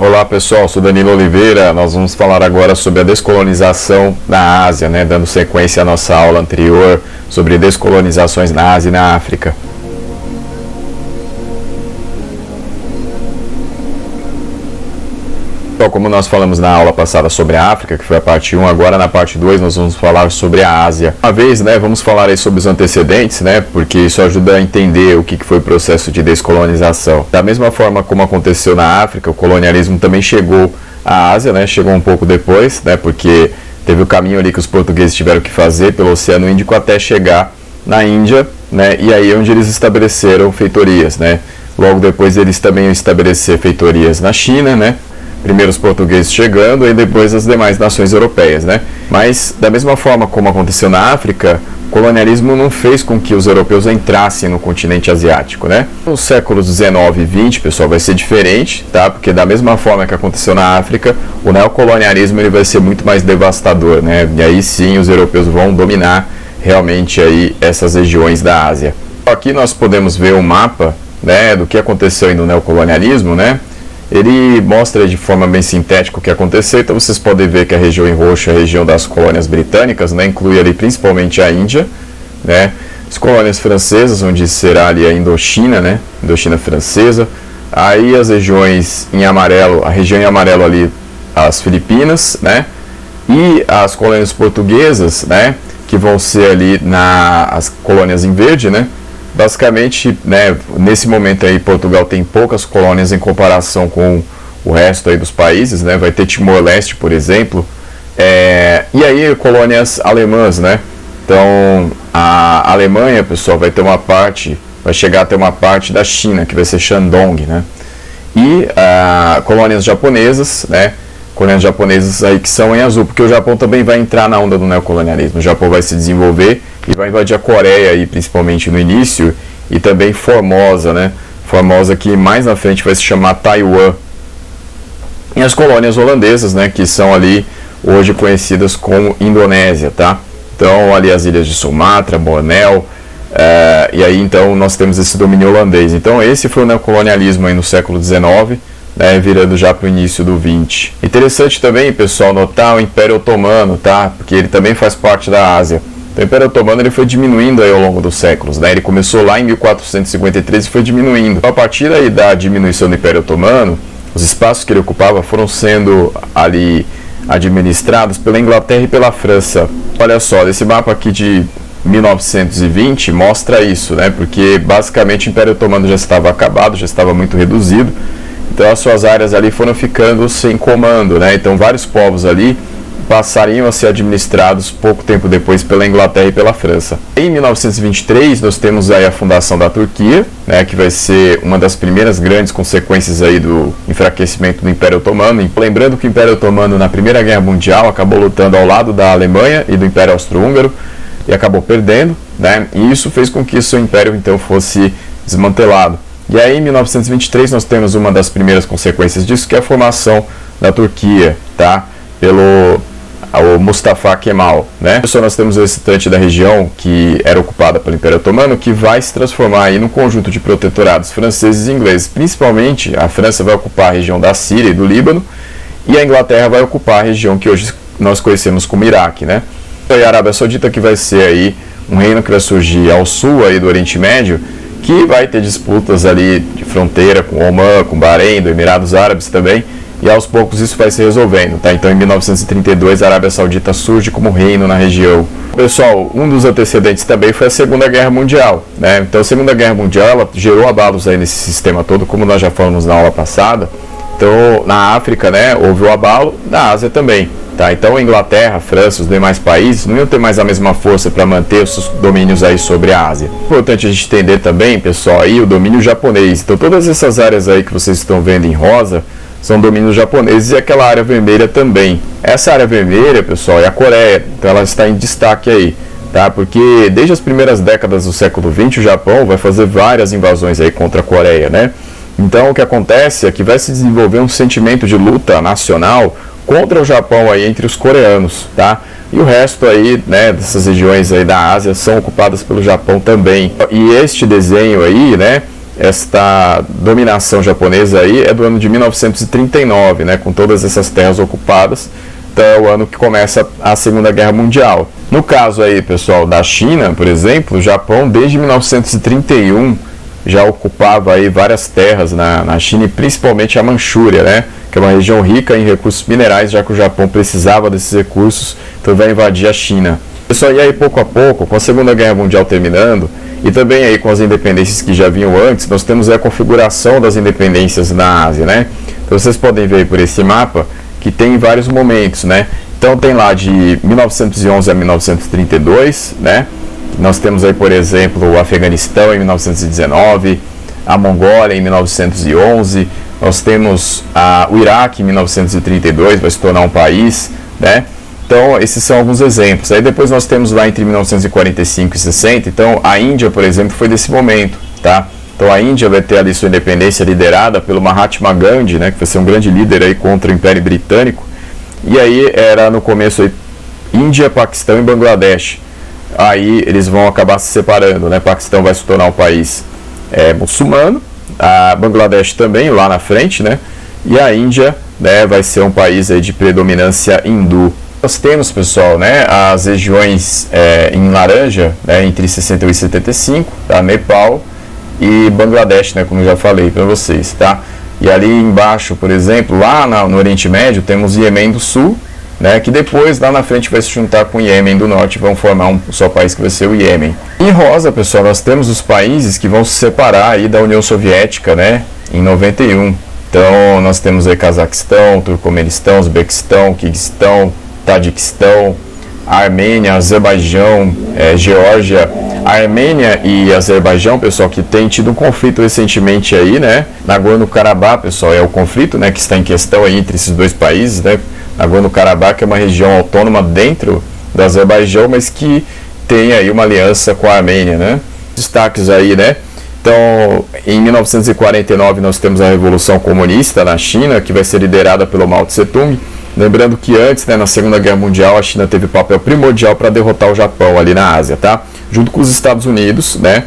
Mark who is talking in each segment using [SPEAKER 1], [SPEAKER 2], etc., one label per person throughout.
[SPEAKER 1] Olá pessoal, sou Danilo Oliveira. Nós vamos falar agora sobre a descolonização na Ásia, dando sequência à nossa aula anterior sobre descolonizações na Ásia e na África. Então, como nós falamos na aula passada sobre a África, que foi a parte 1, agora na parte 2 nós vamos falar sobre a Ásia. Uma vez, vamos falar aí sobre os antecedentes, porque isso ajuda a entender o que foi o processo de descolonização. Da mesma forma como aconteceu na África, o colonialismo também chegou à Ásia, chegou um pouco depois, porque teve o caminho ali que os portugueses tiveram que fazer pelo Oceano Índico até chegar na Índia, e aí onde eles estabeleceram feitorias, Logo depois eles também iam estabelecer feitorias na China, Primeiro os portugueses chegando e depois as demais nações europeias, Mas, da mesma forma como aconteceu na África, o colonialismo não fez com que os europeus entrassem no continente asiático, Nos séculos 19 e 20, pessoal, vai ser diferente, Porque da mesma forma que aconteceu na África, o neocolonialismo ele vai ser muito mais devastador, E aí sim os europeus vão dominar realmente aí essas regiões da Ásia. Aqui nós podemos ver um mapa, do que aconteceu aí no neocolonialismo, Ele mostra de forma bem sintética o que aconteceu. Então vocês podem ver que a região em roxo é a região das colônias britânicas, inclui ali principalmente a Índia, as colônias francesas, onde será ali a Indochina, Indochina francesa. Aí as regiões em amarelo, a região em amarelo ali, as Filipinas, e as colônias portuguesas, que vão ser ali as colônias em verde, Basicamente, nesse momento aí, Portugal tem poucas colônias em comparação com o resto aí dos países, Vai ter Timor-Leste, por exemplo, e aí colônias alemãs, Então, a Alemanha, pessoal, vai chegar a ter uma parte da China, que vai ser Shandong, E colônias japonesas, colônias japonesas aí que são em azul, porque o Japão também vai entrar na onda do neocolonialismo. O Japão vai se desenvolver e vai invadir a Coreia aí, principalmente no início, e também Formosa, Formosa que mais na frente vai se chamar Taiwan. E as colônias holandesas, que são ali hoje conhecidas como Indonésia, Então ali as ilhas de Sumatra, Bornéu, e aí então nós temos esse domínio holandês. Então esse foi o neocolonialismo aí no século XIX, virando já para o início do 20. Interessante também, pessoal, notar o Império Otomano, Porque ele também faz parte da Ásia. Então, o Império Otomano ele foi diminuindo aí ao longo dos séculos, Ele começou lá em 1453 e foi diminuindo. A partir aí da diminuição do Império Otomano, os espaços que ele ocupava foram sendo ali administrados pela Inglaterra e pela França. Olha só, esse mapa aqui de 1920 mostra isso, Porque basicamente o Império Otomano já estava acabado, já estava muito reduzido. Então as suas áreas ali foram ficando sem comando, Então vários povos ali passariam a ser administrados pouco tempo depois pela Inglaterra e pela França. Em 1923 nós temos aí a fundação da Turquia, que vai ser uma das primeiras grandes consequências aí do enfraquecimento do Império Otomano. Lembrando que o Império Otomano na Primeira Guerra Mundial acabou lutando ao lado da Alemanha e do Império Austro-Húngaro e acabou perdendo, E isso fez com que o seu império então fosse desmantelado. E aí, em 1923, nós temos uma das primeiras consequências disso, que é a formação da Turquia, pelo o Mustafa Kemal, Pessoal, nós temos o restante da região que era ocupada pelo Império Otomano, que vai se transformar aí num conjunto de protetorados franceses e ingleses. Principalmente, a França vai ocupar a região da Síria e do Líbano, e a Inglaterra vai ocupar a região que hoje nós conhecemos como Iraque, E a Arábia Saudita, que vai ser aí um reino que vai surgir ao sul aí do Oriente Médio, que vai ter disputas ali de fronteira com Omã, com Bahrein, do Emirados Árabes também, e aos poucos isso vai se resolvendo, Então em 1932 a Arábia Saudita surge como reino na região. Pessoal, um dos antecedentes também foi a Segunda Guerra Mundial, Então a Segunda Guerra Mundial ela gerou abalos aí nesse sistema todo, como nós já falamos na aula passada. Então na África, houve o abalo, na Ásia também. Então a Inglaterra, a França, os demais países não iam ter mais a mesma força para manter os seus domínios aí sobre a Ásia. Importante a gente entender também, pessoal, aí o domínio japonês. Então todas essas áreas aí que vocês estão vendo em rosa são domínios japoneses e aquela área vermelha também. Essa área vermelha, pessoal, é a Coreia. Então ela está em destaque aí, Porque desde as primeiras décadas do século XX o Japão vai fazer várias invasões aí contra a Coreia, Então o que acontece é que vai se desenvolver um sentimento de luta nacional contra o Japão aí entre os coreanos, E o resto aí, dessas regiões aí da Ásia são ocupadas pelo Japão também. E este desenho aí, esta dominação japonesa aí é do ano de 1939, né, com todas essas terras ocupadas. Então é o ano que começa a Segunda Guerra Mundial. No caso aí, pessoal, da China, por exemplo, o Japão desde 1931 já ocupava aí várias terras na China, e principalmente a Manchúria, né, que é uma região rica em recursos minerais, já que o Japão precisava desses recursos, então vai invadir a China. Pessoal, e aí pouco a pouco, com a Segunda Guerra Mundial terminando, e também aí com as independências que já vinham antes, nós temos a configuração das independências na Ásia, né? Então vocês podem ver aí por esse mapa que tem vários momentos, né? Então tem lá de 1911 a 1932, né? Nós temos aí, por exemplo, o Afeganistão em 1919, a Mongólia em 1911, nós temos o Iraque em 1932, vai se tornar um país, né? Então, esses são alguns exemplos. Aí depois nós temos lá entre 1945 e 60, então a Índia, por exemplo, foi desse momento, tá? Então a Índia vai ter ali sua independência liderada pelo Mahatma Gandhi, né, que vai ser um grande líder aí contra o Império Britânico. E aí era no começo aí, Índia, Paquistão e Bangladesh. Aí eles vão acabar se separando, né? Paquistão vai se tornar um país muçulmano, a Bangladesh também lá na frente, né? E a Índia, né, vai ser um país aí de predominância hindu. Nós temos, pessoal, né, as regiões em laranja, né, entre 61 e 75, tá? Nepal e Bangladesh, né, como eu já falei para vocês, tá? E ali embaixo, por exemplo, lá no Oriente Médio, temos Iêmen do Sul, né, que depois lá na frente vai se juntar com o Iêmen do Norte e vão formar um só país que vai ser o Iêmen. Em rosa, pessoal, nós temos os países que vão se separar aí da União Soviética, né, em 91. Então, nós temos aí Cazaquistão, Turcomenistão, Uzbequistão, Quirguistão, Tadiquistão, Armênia, Azerbaijão, Geórgia. A Armênia e Azerbaijão, pessoal, que tem tido um conflito recentemente aí, né? Nagorno-Karabakh, pessoal, é o conflito, né, que está em questão aí entre esses dois países, né? Nagorno-Karabakh é uma região autônoma dentro do Azerbaijão, mas que tem aí uma aliança com a Armênia, né? Destaques aí, né? Então, em 1949 nós temos a Revolução Comunista na China, que vai ser liderada pelo Mao Tse-tung. Lembrando que antes, né, na Segunda Guerra Mundial, a China teve papel primordial para derrotar o Japão ali na Ásia, tá? Junto com os Estados Unidos, né?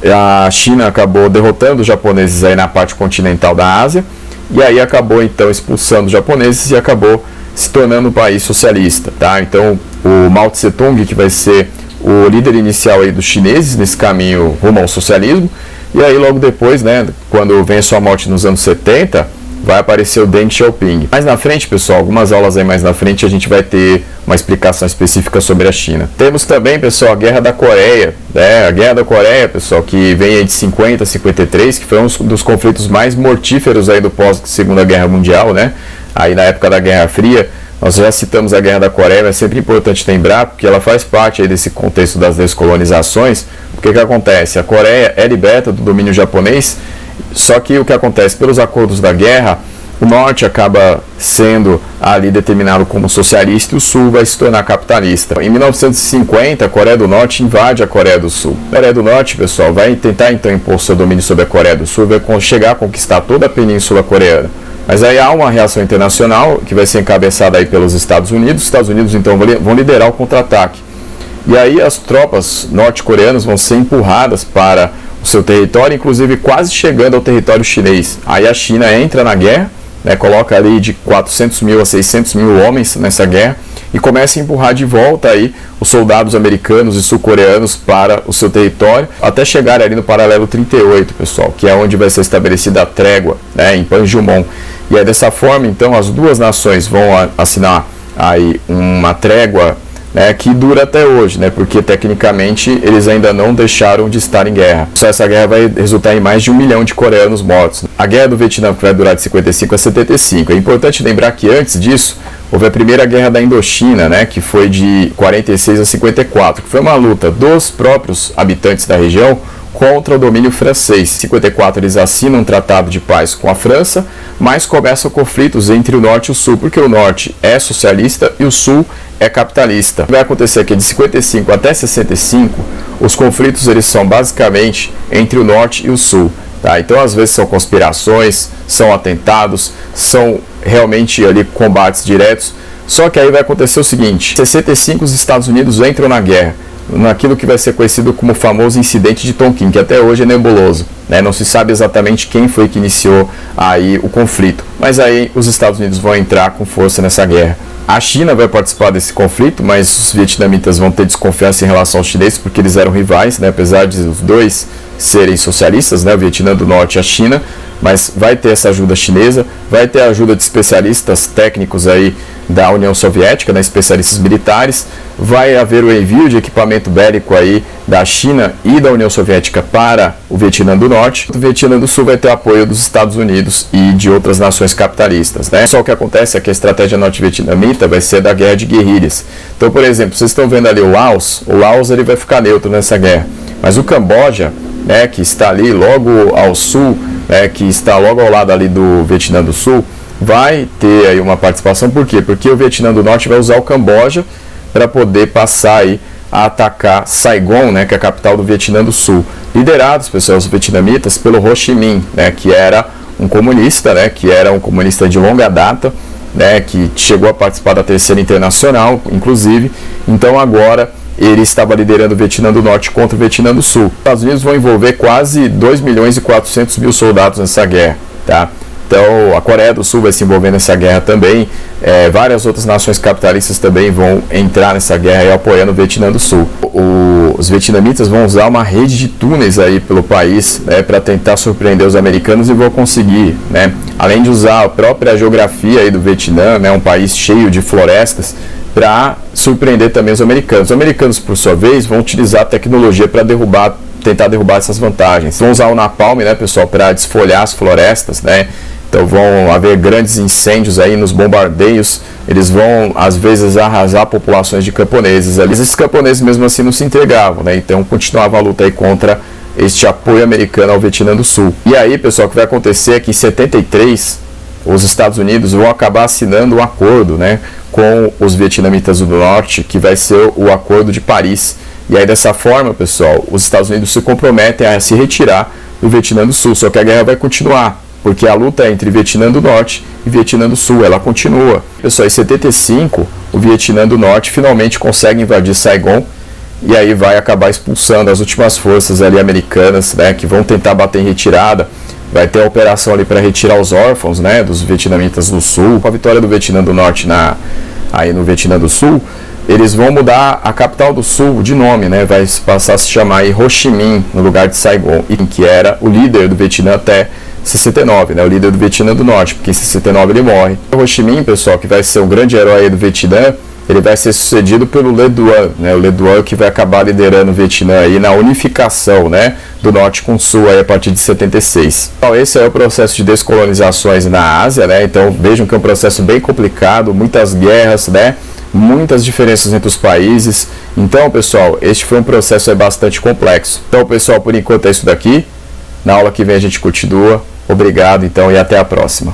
[SPEAKER 1] A China acabou derrotando os japoneses aí na parte continental da Ásia, e aí acabou então expulsando os japoneses e acabou se tornando um país socialista, tá? Então, o Mao Tse-tung, que vai ser o líder inicial aí dos chineses nesse caminho rumo ao socialismo, e aí logo depois, né, quando vem a sua morte nos anos 70, vai aparecer o Deng Xiaoping. Mais na frente, pessoal, algumas aulas aí mais na frente, a gente vai ter uma explicação específica sobre a China. Temos também, pessoal, a Guerra da Coreia, né? A Guerra da Coreia, pessoal, que vem aí de 50 a 53, que foi um dos conflitos mais mortíferos aí do pós-Segunda Guerra Mundial, né? Aí na época da Guerra Fria, nós já citamos a Guerra da Coreia, mas é sempre importante lembrar, porque ela faz parte aí desse contexto das descolonizações. O que acontece? A Coreia é liberta do domínio japonês, só que o que acontece? Pelos acordos da guerra, o norte acaba sendo ali determinado como socialista e o sul vai se tornar capitalista. Em 1950, a Coreia do Norte invade a Coreia do Sul. A Coreia do Norte, pessoal, vai tentar então impor seu domínio sobre a Coreia do Sul, vai chegar a conquistar toda a península coreana. Mas aí há uma reação internacional que vai ser encabeçada aí pelos Estados Unidos. Os Estados Unidos então vão liderar o contra-ataque. E aí as tropas norte-coreanas vão ser empurradas para o seu território, inclusive quase chegando ao território chinês. Aí a China entra na guerra, né, coloca ali de 400 mil a 600 mil homens nessa guerra e começa a empurrar de volta aí os soldados americanos e sul-coreanos para o seu território, até chegar ali no paralelo 38, pessoal, que é onde vai ser estabelecida a trégua, né, em Panmunjom. E aí dessa forma, então, as duas nações vão assinar aí uma trégua, né, que dura até hoje, né, porque tecnicamente eles ainda não deixaram de estar em guerra. Só essa guerra vai resultar em mais de 1 milhão de coreanos mortos. A Guerra do Vietnã vai durar de 55 a 75. É importante lembrar que antes disso houve a primeira Guerra da Indochina, né, que foi de 46 a 54, que foi uma luta dos próprios habitantes da região contra o domínio francês. Em 54 eles assinam um tratado de paz com a França, mas começam conflitos entre o norte e o sul, porque o norte é socialista e o sul é capitalista. Vai acontecer aqui de 55 até 65, os conflitos eles são basicamente entre o norte e o sul. Tá? Então às vezes são conspirações, são atentados, são realmente ali combates diretos. Só que aí vai acontecer o seguinte: em 65 os Estados Unidos entram na guerra. naquilo que vai ser conhecido como o famoso incidente de Tonkin, que até hoje é nebuloso, né? Não se sabe exatamente quem foi que iniciou aí o conflito, mas aí os Estados Unidos vão entrar com força nessa guerra. A China vai participar desse conflito, mas os vietnamitas vão ter desconfiança em relação aos chineses, porque eles eram rivais, né? Apesar de os dois serem socialistas, né? O Vietnã do Norte e a China, mas vai ter essa ajuda chinesa, vai ter a ajuda de especialistas técnicos aí da União Soviética, né? Especialistas militares, vai haver o envio de equipamento bélico aí da China e da União Soviética para o Vietnã do Norte. O Vietnã do Sul vai ter apoio dos Estados Unidos e de outras nações capitalistas, né? Só o que acontece é que a estratégia norte-vietnamita vai ser da guerra de guerrilhas. Então, por exemplo, vocês estão vendo ali o Laos ele vai ficar neutro nessa guerra, mas o Camboja, né, que está ali logo ao sul, né, que está logo ao lado ali do Vietnã do Sul, vai ter aí uma participação. Por quê? Porque o Vietnã do Norte vai usar o Camboja para poder passar aí a atacar Saigon, né, que é a capital do Vietnã do Sul, liderados, pessoal, os vietnamitas pelo Ho Chi Minh, né, que era um comunista, né, que era um comunista de longa data, né, que chegou a participar da Terceira Internacional, inclusive. Então agora ele estava liderando o Vietnã do Norte contra o Vietnã do Sul. Os Estados Unidos vão envolver quase 2.400.000 soldados nessa guerra, tá? Então, a Coreia do Sul vai se envolver nessa guerra também. Várias outras nações capitalistas também vão entrar nessa guerra e apoiando o Vietnã do Sul. Os vietnamitas vão usar uma rede de túneis aí pelo país, né, para tentar surpreender os americanos, e vão conseguir, né? Além de usar a própria geografia aí do Vietnã, né, um país cheio de florestas, para surpreender também os americanos. Os americanos, por sua vez, vão utilizar a tecnologia para tentar derrubar essas vantagens. Vão usar o napalm, né, pessoal, para desfolhar as florestas, né? Então vão haver grandes incêndios aí nos bombardeios. Eles vão, às vezes, arrasar populações de camponeses. Esses camponeses, mesmo assim, não se entregavam, né? Então continuava a luta aí contra este apoio americano ao Vietnã do Sul. E aí, pessoal, o que vai acontecer é que em 73, os Estados Unidos vão acabar assinando um acordo, né, com os vietnamitas do Norte, que vai ser o Acordo de Paris. E aí, dessa forma, pessoal, os Estados Unidos se comprometem a se retirar do Vietnã do Sul. Só que a guerra vai continuar, porque a luta é entre Vietnã do Norte e Vietnã do Sul, ela continua. Pessoal, em 75, o Vietnã do Norte finalmente consegue invadir Saigon, e aí vai acabar expulsando as últimas forças ali americanas, né, que vão tentar bater em retirada. Vai ter a operação ali para retirar os órfãos, né, dos vietnamitas do Sul. Com a vitória do Vietnã do Norte aí no Vietnã do Sul, eles vão mudar a capital do Sul de nome, né? Vai passar a se chamar aí Ho Chi Minh, no lugar de Saigon, que era o líder do Vietnã até 69, né? O líder do Vietnã do Norte, porque em 69 ele morre. O Ho Chi Minh, pessoal, que vai ser o grande herói aí do Vietnã, ele vai ser sucedido pelo Le Duan, né? O Le Duan que vai acabar liderando o Vietnã aí na unificação, né, do Norte com o Sul aí a partir de 76. Então esse é o processo de descolonizações na Ásia, né? Então vejam que é um processo bem complicado, muitas guerras, né? Muitas diferenças entre os países. Então, pessoal, este foi um processo aí bastante complexo. Então, pessoal, por enquanto é isso daqui. Na aula que vem a gente continua. Obrigado, então, e até a próxima.